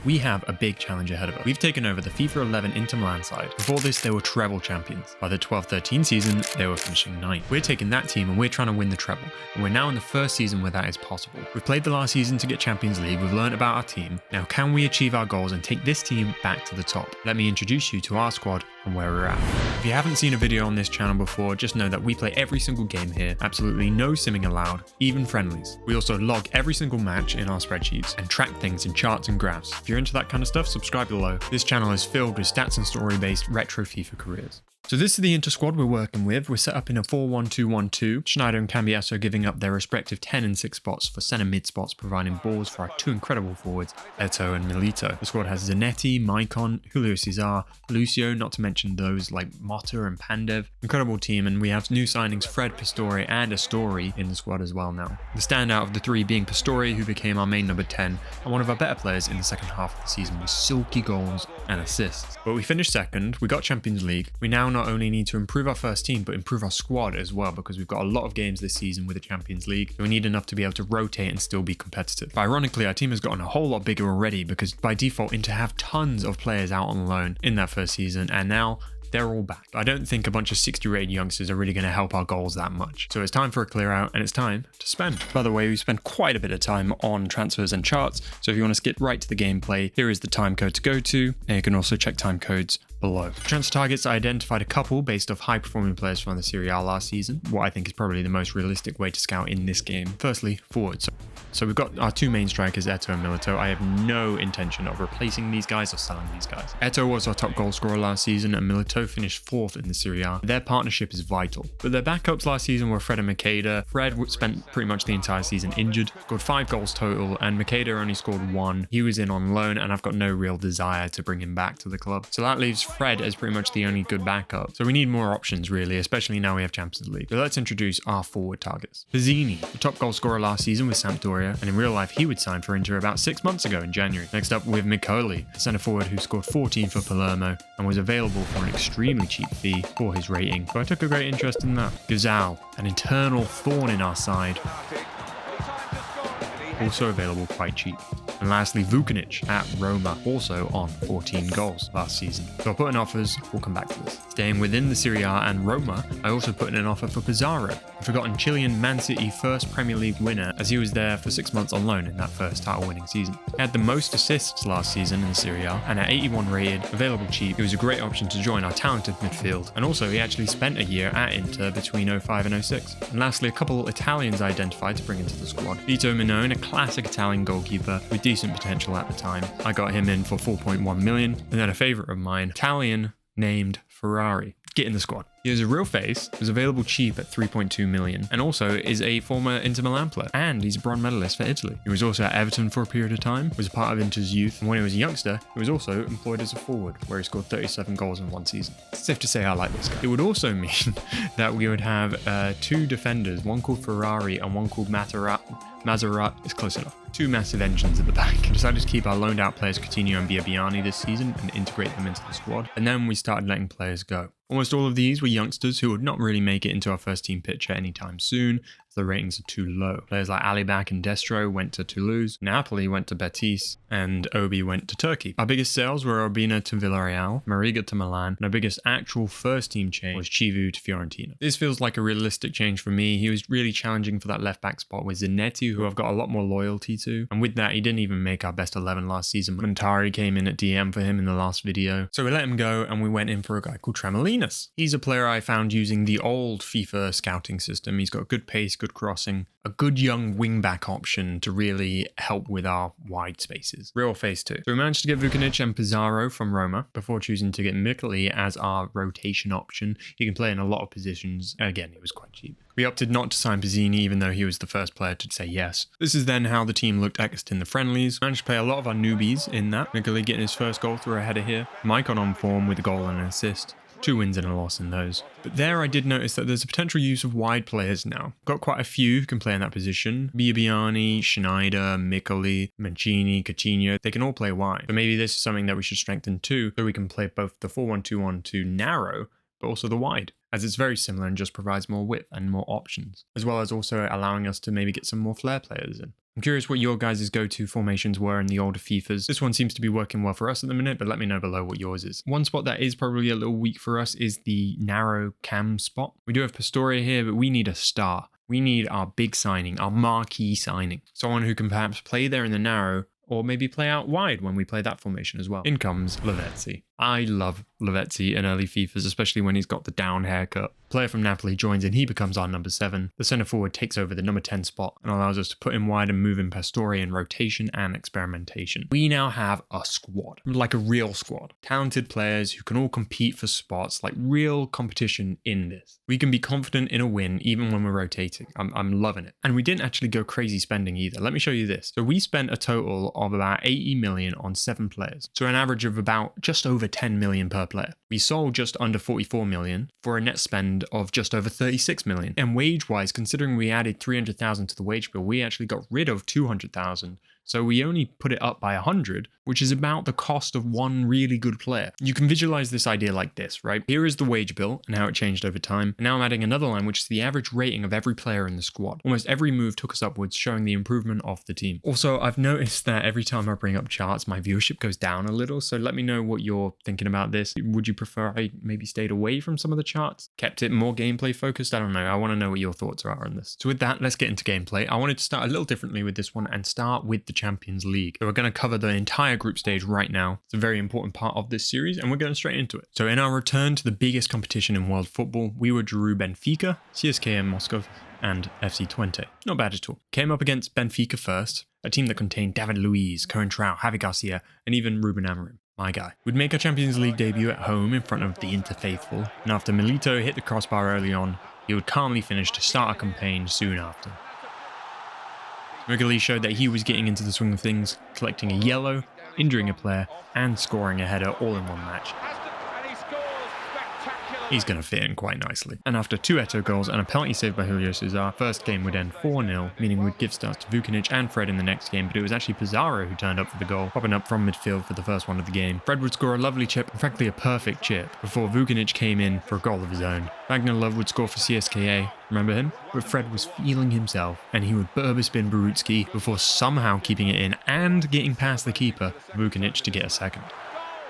we have a big challenge ahead of us. We've taken over the FIFA 11 Inter Milan side. Before this, they were treble champions. By the 12-13 season, they were finishing 9th. We're taking that team and we're trying to win the treble. And we're now in the first season where that is possible. We've played the last season to get Champions League. We've learned about our team. Now, can we achieve our goals and take this team back to the top? Let me introduce you to our squad and where we're at. If you haven't seen a video on this channel before, just know that we play every single game here. Absolutely no simming allowed, even friendlies. We also log every single match in our spreadsheets and track things in charts and graphs. If you're into that kind of stuff, subscribe below. This channel is filled with stats and story-based retro FIFA careers. So this is the Inter squad we're working with. We're set up in a 4-1-2-1-2. Sneijder and Cambiasso giving up their respective 10 and 6 spots for centre mid spots, providing balls for our two incredible forwards, Eto'o and Milito. The squad has Zanetti, Maicon, Julio Cesar, Lucio, not to mention those like Motta and Pandev. Incredible team, and we have new signings Fred, Pastore and Astori in the squad as well now. The standout of the three being Pastore, who became our main number 10 and one of our better players in the second half of the season with silky goals and assists. But we finished second, we got Champions League. We now not only need to improve our first team, but improve our squad as well, because we've got a lot of games this season with the Champions League. So we need enough to be able to rotate and still be competitive. But ironically, our team has gotten a whole lot bigger already, because by default, Inter have tons of players out on loan in that first season, and now they're all back. I don't think a bunch of 60 rated youngsters are really going to help our goals that much. So it's time for a clear out and it's time to spend. By the way, we spent quite a bit of time on transfers and charts. So if you want to skip right to the gameplay, here is the time code to go to. And you can also check time codes below. Transfer targets, I identified a couple based off high performing players from the Serie A last season, what I think is probably the most realistic way to scout in this game. Firstly, forwards. So we've got our two main strikers, Eto'o and Milito. I have no intention of replacing these guys or selling these guys. Eto'o was our top goal scorer last season and Milito finished 4th in the Serie A. Their partnership is vital. But their backups last season were Fred and Maicon. Fred spent pretty much the entire season injured, scored 5 goals total, and Maicon only scored 1. He was in on loan and I've got no real desire to bring him back to the club. So that leaves Fred as pretty much the only good backup. So we need more options really, especially now we have Champions League. So let's introduce our forward targets. Pizzini, the top goal scorer last season with Sampdoria, and in real life he would sign for Inter about 6 months ago in January. Next up with Miccoli, a centre forward who scored 14 for Palermo and was available for an extremely cheap fee for his rating. So I took a great interest in that. Gazal, an internal thorn in our side, also available quite cheap. And lastly, Vukanic at Roma, also on 14 goals last season. So I'll put in offers, we'll come back to this. Staying within the Serie A and Roma, I also put in an offer for Pizarro, a forgotten Chilean Man City first Premier League winner, as he was there for 6 months on loan in that first title-winning season. He had the most assists last season in the Serie A, and at 81 rated, available cheap, he was a great option to join our talented midfield. And also, he actually spent a year at Inter between 05 and 06. And lastly, a couple Italians I identified to bring into the squad. Vito Minone, a classic Italian goalkeeper with decent potential at the time. I got him in for 4.1 million. And then a favourite of mine, Italian named Ferrari. Get in the squad. He has a real face, was available cheap at 3.2 million, and also is a former Inter Milan player, and he's a bronze medalist for Italy. He was also at Everton for a period of time, was a part of Inter's youth, and when he was a youngster, he was also employed as a forward, where he scored 37 goals in one season. It's safe to say I like this guy. It would also mean that we would have 2 defenders, one called Ferrari and one called Maserati. It's close enough. 2 massive engines at the back. I decided to keep our loaned out players Coutinho and Biabiani this season and integrate them into the squad, and then we started letting players go. Almost all of these were youngsters who would not really make it into our first team picture anytime soon, as the ratings are too low. Players like Alibak and Destro went to Toulouse, Napoli went to Betis, and Obi went to Turkey. Our biggest sales were Urbina to Villarreal, Mariga to Milan, and our biggest actual first team change was Chivu to Fiorentina. This feels like a realistic change for me. He was really challenging for that left back spot with Zanetti, who I've got a lot more loyalty to, and with that he didn't even make our best 11 last season. Montari came in at DM for him in the last video, so we let him go and we went in for a guy called Tremolinas. He's a player I found using the old FIFA scouting system. He's got good pace, good crossing, a good young wing-back option to really help with our wide spaces. Real face too. So we managed to get Vukanic and Pizarro from Roma before choosing to get Miccoli as our rotation option. He can play in a lot of positions. Again, it was quite cheap. We opted not to sign Pizzini even though he was the first player to say yes. This is then how the team looked next in the friendlies. Managed to play a lot of our newbies in that. Miccoli getting his first goal through a header here. Maicon on form with a goal and an assist. 2 wins and a loss in those. But there I did notice that there's a potential use of wide players now. Got quite a few who can play in that position. Biabiani, Sneijder, Miccoli, Mancini, Coutinho, they can all play wide. But maybe this is something that we should strengthen too, so we can play both the 4-1-2-1-2 narrow, but also the wide, as it's very similar and just provides more width and more options, as well as also allowing us to maybe get some more flair players in. I'm curious what your guys' go-to formations were in the older FIFAs. This one seems to be working well for us at the minute, but let me know below what yours is. One spot that is probably a little weak for us is the narrow cam spot. We do have Pastore here, but we need a star. We need our big signing, our marquee signing. Someone who can perhaps play there in the narrow, or maybe play out wide when we play that formation as well. In comes Lavezzi. I love Lavezzi in early FIFAs, especially when he's got the down haircut. Player from Napoli joins in, he becomes our number 7. The centre forward takes over the number 10 spot and allows us to put him wide and move in Pastore in rotation and experimentation. We now have a squad, like a real squad. Talented players who can all compete for spots, like real competition in this. We can be confident in a win even when we're rotating. I'm loving it. And we didn't actually go crazy spending either. Let me show you this. So we spent a total of about 80 million on 7 players. So an average of about just over 10 million per player. We sold just under 44 million for a net spend of just over 36 million. And wage-wise, considering we added 300,000 to the wage bill, we actually got rid of 200,000. So we only put it up by 100, which is about the cost of one really good player. You can visualize this idea like this, right? Here is the wage bill and how it changed over time. And now I'm adding another line, which is the average rating of every player in the squad. Almost every move took us upwards, showing the improvement of the team. Also, I've noticed that every time I bring up charts, my viewership goes down a little. So let me know what you're thinking about this. Would you prefer I maybe stayed away from some of the charts? Kept it more gameplay focused? I don't know. I want to know what your thoughts are on this. So with that, let's get into gameplay. I wanted to start a little differently with this one and start with the Champions League. So we're going to cover the entire group stage right now. It's a very important part of this series and we're going straight into it. So in our return to the biggest competition in world football, we were drew Benfica, CSKA Moscow and FC Twente. Not bad at all. Came up against Benfica first, a team that contained David Luiz, Coentrão, Javi Garcia and even Ruben Amorim. My guy. We'd make our Champions League debut at home in front of the Inter faithful, and after Milito hit the crossbar early on, he would calmly finish to start a campaign soon after. Rigoli showed that he was getting into the swing of things, collecting a yellow, injuring a player, and scoring a header all in one match. He's going to fit in quite nicely. And after 2 Eto'o goals and a penalty saved by Julio Cesar, first game would end 4-0, meaning we'd give starts to Vukinic and Fred in the next game, but it was actually Pizarro who turned up for the goal, popping up from midfield for the first one of the game. Fred would score a lovely chip, and frankly a perfect chip, before Vukinic came in for a goal of his own. Wagner Love would score for CSKA, remember him? But Fred was feeling himself, and he would Berber spin Barutski before somehow keeping it in and getting past the keeper, Vukinic, to get a second.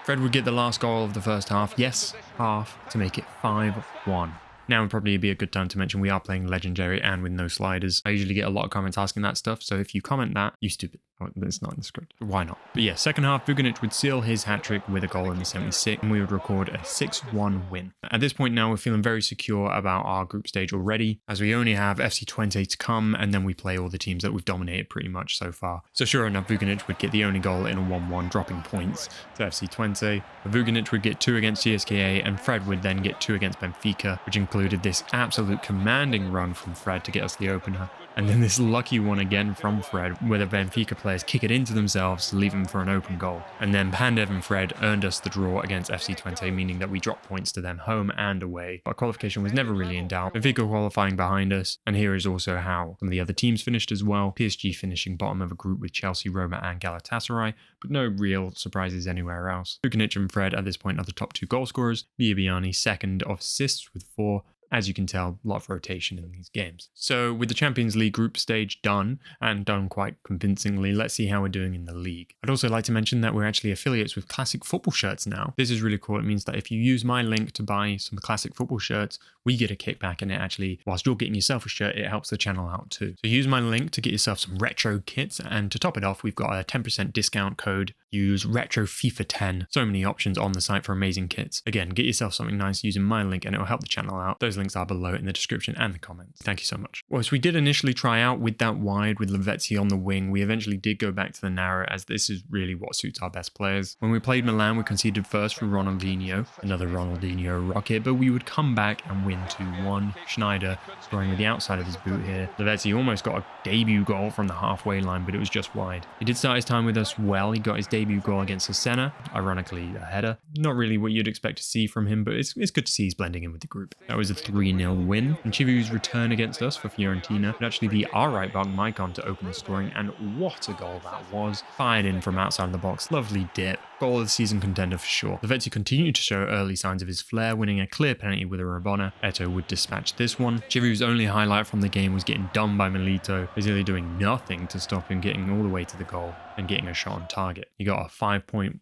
Fred would get the last goal of the first half, yes, half, to make it 5-1. Now would probably be a good time to mention we are playing Legendary and with no sliders. I usually get a lot of comments asking that stuff, so if you comment that, you stupid. Oh, it's not in the script. Why not? But yeah, second half, Vukinic would seal his hat-trick with a goal in the 76th, and we would record a 6-1 win. At this point now, we're feeling very secure about our group stage already, as we only have FC Twente to come, and then we play all the teams that we've dominated pretty much so far. So sure enough, Vukinic would get the only goal in a 1-1, dropping points to FC Twente. Vukinic would get 2 against CSKA, and Fred would then get 2 against Benfica, which included this absolute commanding run from Fred to get us the opener. And then this lucky one again from Fred, where the Benfica players kick it into themselves to leave him for an open goal. And then Pandev and Fred earned us the draw against FC Twente, meaning that we dropped points to them home and away. Our qualification was never really in doubt. Benfica qualifying behind us, and here is also how some of the other teams finished as well. PSG finishing bottom of a group with Chelsea, Roma and Galatasaray, but no real surprises anywhere else. Vukinic and Fred at this point are the top 2 goal scorers. Biabiani second of assists with 4. As you can tell, a lot of rotation in these games. So with the Champions League group stage done, and done quite convincingly, let's see how we're doing in the league. I'd also like to mention that we're actually affiliates with Classic Football shirts now. This is really cool. It means that if you use my link to buy some Classic Football shirts, we get a kickback, and it actually, whilst you're getting yourself a shirt, it helps the channel out too. So use my link to get yourself some retro kits, and to top it off, we've got a 10% discount code. Use retro FIFA 10. So many options on the site for amazing kits. Again, get yourself something nice using my link and it will help the channel out. Those links are below in the description and the comments. Thank you so much. Well, so we did initially try out with that wide with Lavezzi on the wing. We eventually did go back to the narrow, as this is really what suits our best players. When we played Milan, we conceded first for Ronaldinho, another Ronaldinho rocket, but we would come back and win 2-1. Sneijder scoring with the outside of his boot here. Lavezzi almost got a debut goal from the halfway line, but it was just wide. He did start his time with us well. He got his debut goal against Cesena, ironically a header. Not really what you'd expect to see from him, but it's good to see he's blending in with the group. That was a 3-0 win. And Chivu's return against us for Fiorentina would actually be our right back Maicon to open the scoring, and what a goal that was. Fired in from outside of the box, lovely dip. goal of the season contender for sure. Lavezzi continued to show early signs of his flair, winning a clear penalty with a Rabona. Eto'o would dispatch this one. Chivi's only highlight from the game was getting done by Milito, basically doing nothing to stop him getting all the way to the goal and getting a shot on target. He got a 5.1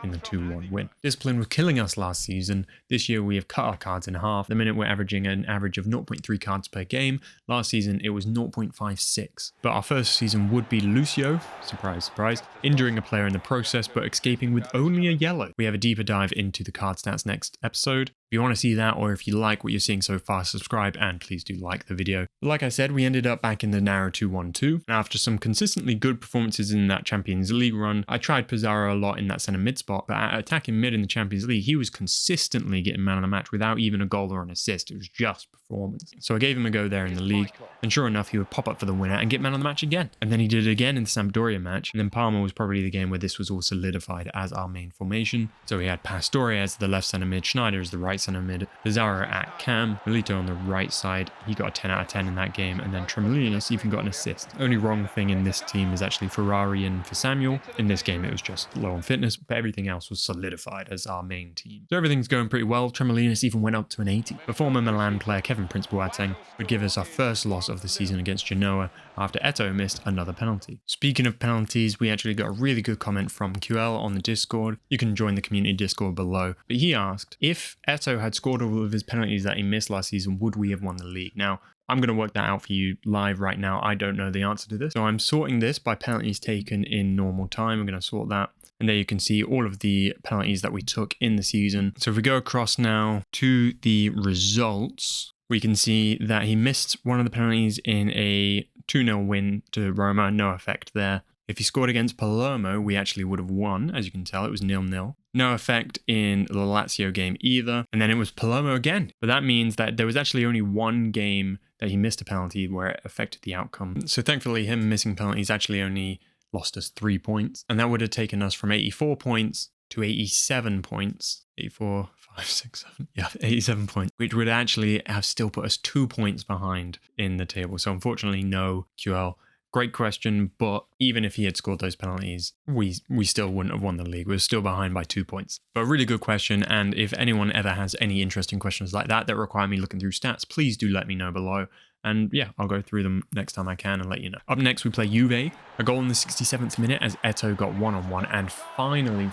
in the 2-1 win. Discipline was killing us last season. This year we have cut our cards in half. The minute we're averaging an average of 0.3 cards per game. Last season it was 0.56. But our first season would be Lucio, surprise, surprise, injuring a player in the process but escaping with only a yellow. We have a deeper dive into the card stats next episode. If you want to see that, or if you like what you're seeing so far, subscribe and please do like the video. Like I said, we ended up back in the narrow 2-1-2. After some consistently good performances in that Champions League run, I tried Pizarro a lot in that centre mid spot, but at attacking mid in the Champions League, he was consistently getting man of the match without even a goal or an assist. It was just performance. So I gave him a go there in the league, and sure enough, he would pop up for the winner and get man of the match again. And then he did it again in the Sampdoria match, and then Parma was probably the game where this was all solidified as our main formation. So we had Pastore as the left centre mid, Sneijder as the right centre mid, Pizarro at cam, Milito on the right side. He got a 10 out of 10 in that game, and then Treble even got an assist. Only wrong thing in this team is actually Ferrari and for Samuel. In this game, it was just low on fitness, but everything else was solidified as our main team. So everything's going pretty well. Treble even went up to an 80. The former Milan player Kevin Prince Boateng would give us our first loss of the season against Genoa after Eto'o missed another penalty. Speaking of penalties, we actually got a really good comment from QL on the Discord. You can join the community Discord below. But he asked, if Eto'o had scored all of his penalties that he missed last season, would we have won the league? Now, I'm going to work that out for you live right now. I don't know the answer to this. So I'm sorting this by penalties taken in normal time. I'm going to sort that. And there you can see all of the penalties that we took in the season. So if we go across now to the results, we can see that he missed one of the penalties in a 2-0 win to Roma. No effect there. If he scored against Palermo, we actually would have won. As you can tell, it was 0-0. No effect in the Lazio game either. And then it was Palermo again. But that means that there was actually only one game that he missed a penalty where it affected the outcome. So thankfully, him missing penalties actually only lost us 3 points. And that would have taken us from 84 points to 87 points. 84, 5, 6, 7. Yeah, 87 points. Which would actually have still put us 2 points behind in the table. So unfortunately, no QL. Great question, but even if he had scored those penalties, we still wouldn't have won the league. We're still behind by 2 points. But a really good question, and if anyone ever has any interesting questions like that require me looking through stats, please do let me know below. And yeah, I'll go through them next time I can and let you know. Up next, we play Juve. A goal in the 67th minute as Eto'o got one-on-one, and finally,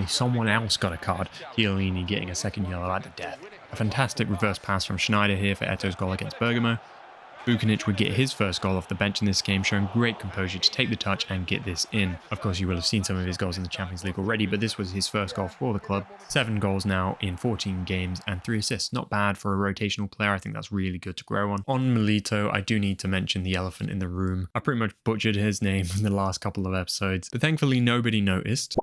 someone else got a card. Chiellini getting a second yellow at the death. A fantastic reverse pass from Sneijder here for Eto'o's goal against Bergamo. Bukanic would get his first goal off the bench in this game, showing great composure to take the touch and get this in. Of course, you will have seen some of his goals in the Champions League already, but this was his first goal for the club. 7 goals now in 14 games and 3 assists. Not bad for a rotational player. I think that's really good to grow on. On Milito, I do need to mention the elephant in the room. I pretty much butchered his name in the last couple of episodes, but thankfully nobody noticed.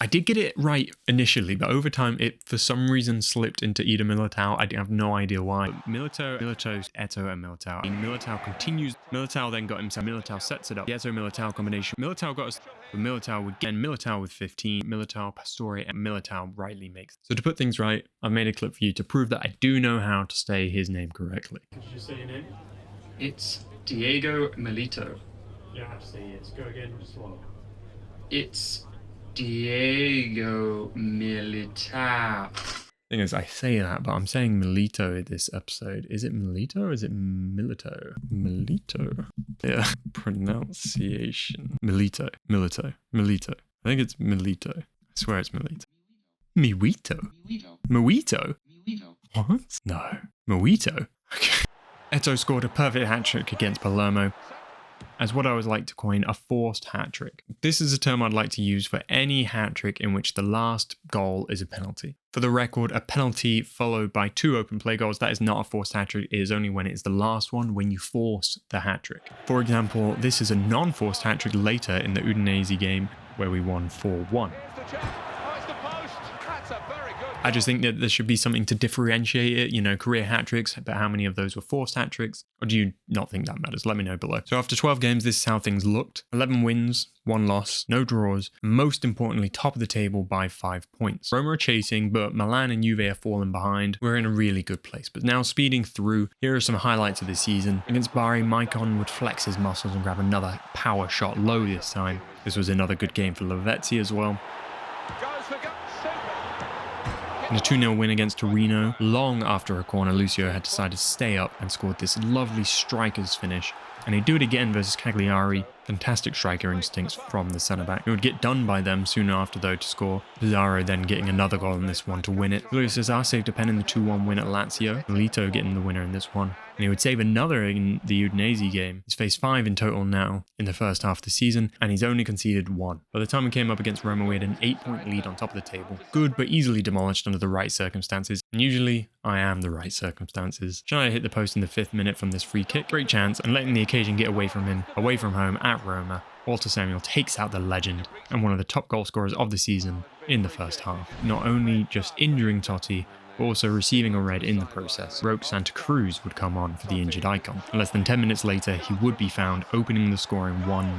I did get it right initially, but over time it for some reason slipped into Eder Militao. I have no idea why. Milito, Eto'o and Militao. Militao continues. Militao then got himself. Militao sets it up. The Eto'o-Militao combination. Militao got us. But Militao would get Militao with 15. Militao, Pastore, and Militao rightly makes. So to put things right, I've made a clip for you to prove that I do know how to say his name correctly. Could you say your name? It's Diego Milito. You don't have to say it. Go again. Just swallow. It's Diego Militao. Thing is, I say that, but I'm saying Milito in this episode. Is it Milito or is it Milito? Milito. Yeah, pronunciation. Milito. I think it's Milito. I swear it's Milito. Miwito. Mawito. What? No. Mawito. Okay. Eto'o scored a perfect hat-trick against Palermo, as what I would like to coin a forced hat-trick. This is a term I'd like to use for any hat-trick in which the last goal is a penalty. For the record, a penalty followed by 2 open play goals, that is not a forced hat-trick. It is only when it's the last one, when you force the hat-trick. For example, this is a non-forced hat-trick later in the Udinese game where we won 4-1. I just think that there should be something to differentiate it, you know, career hat-tricks, but how many of those were forced hat-tricks? Or do you not think that matters? Let me know below. So after 12 games, this is how things looked. 11 wins, 1 loss, no draws, most importantly, top of the table by 5 points. Roma are chasing, but Milan and Juve are falling behind. We're in a really good place. But now speeding through, here are some highlights of this season. Against Bari, Maicon would flex his muscles and grab another power shot low this time. This was another good game for Lavezzi as well. In a 2-0 win against Torino, long after a corner, Lucio had decided to stay up and scored this lovely striker's finish. And he'd do it again versus Cagliari. Fantastic striker instincts from the centre-back. It would get done by them soon after, though, to score. Pizarro then getting another goal in this one to win it. Julio Cesar saved a pen in the 2-1 win at Lazio. Milito getting the winner in this one. And he would save another in the Udinese game. He's faced 5 in total now in the first half of the season, and he's only conceded 1. By the time we came up against Roma, we had an 8-point lead on top of the table. Good, but easily demolished under the right circumstances. And usually, I am the right circumstances. Sneijder hit the post in the 5th minute from this free kick. Great chance, and letting the occasion get away from him, away from home at Roma. Walter Samuel takes out the legend and one of the top goal scorers of the season in the first half. Not only just injuring Totti, but also receiving a red in the process. Roque Santa Cruz would come on for the injured icon. Less than 10 minutes later, he would be found opening the scoring 1-0.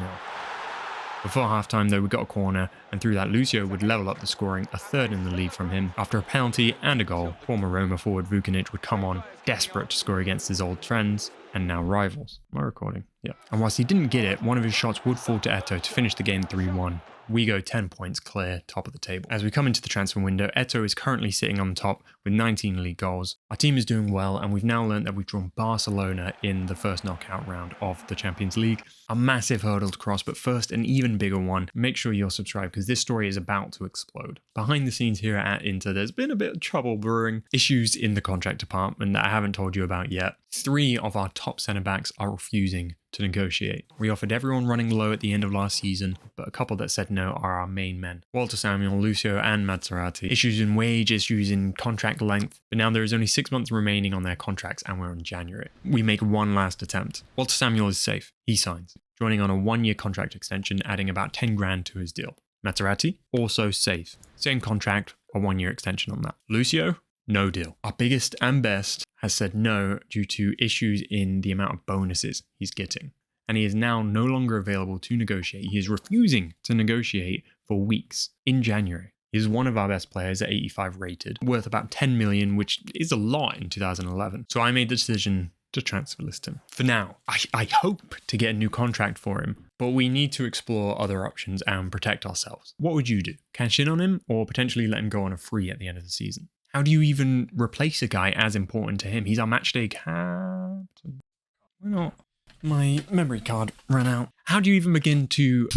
Before halftime, though, we got a corner, and through that, Lucio would level up the scoring, a third in the lead from him. After a penalty and a goal, former Roma forward Vukanic would come on, desperate to score against his old friends, and now rivals. Am I recording? Yeah. And whilst he didn't get it, one of his shots would fall to Eto'o to finish the game 3-1. We go 10 points clear, top of the table. As we come into the transfer window, Eto'o is currently sitting on top with 19 league goals. Our team is doing well, and we've now learned that we've drawn Barcelona in the first knockout round of the Champions League. A massive hurdle to cross, but first, an even bigger one. Make sure you're subscribed because this story is about to explode. Behind the scenes here at Inter, there's been a bit of trouble brewing. Issues in the contract department that I haven't told you about yet. 3 of our top centre-backs are refusing to negotiate. We offered everyone running low at the end of last season, but a couple that said no are our main men. Walter Samuel, Lucio and Mazzarati. Issues in wage, issues in contract length, but now there is only 6 months remaining on their contracts and we're in January. We make one last attempt. Walter Samuel is safe. He signs, joining on a 1-year contract extension, adding about 10 grand to his deal. Mazzarati, also safe. Same contract, a 1-year extension on that. Lucio, no deal. Our biggest and best has said no due to issues in the amount of bonuses he's getting. And he is now no longer available to negotiate. He is refusing to negotiate for weeks in January. He is one of our best players at 85 rated, worth about 10 million, which is a lot in 2011. So I made the decision to transfer list him. For now, I hope to get a new contract for him, but we need to explore other options and protect ourselves. What would you do? Cash in on him or potentially let him go on a free at the end of the season? How do you even replace a guy as important to him? He's our matchday captain. Why not? My memory card ran out. How do you even begin to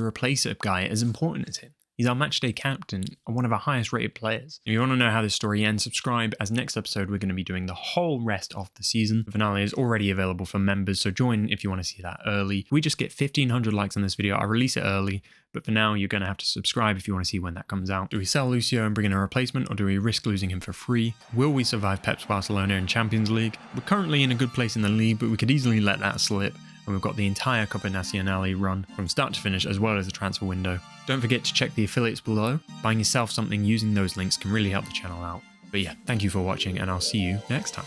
replace a guy as important as him? He's our matchday captain and one of our highest rated players. If you want to know how this story ends, subscribe, as next episode we're going to be doing the whole rest of the season. The finale is already available for members, so join if you want to see that early. We just get 1,500 likes on this video. I release it early, but for now you're going to have to subscribe if you want to see when that comes out. Do we sell Lucio and bring in a replacement, or do we risk losing him for free? Will we survive Pep's Barcelona in Champions League? We're currently in a good place in the league, but we could easily let that slip. And we've got the entire Internazionale run from start to finish, as well as the transfer window. Don't forget to check the affiliates below. Buying yourself something using those links can really help the channel out. But yeah, thank you for watching, and I'll see you next time.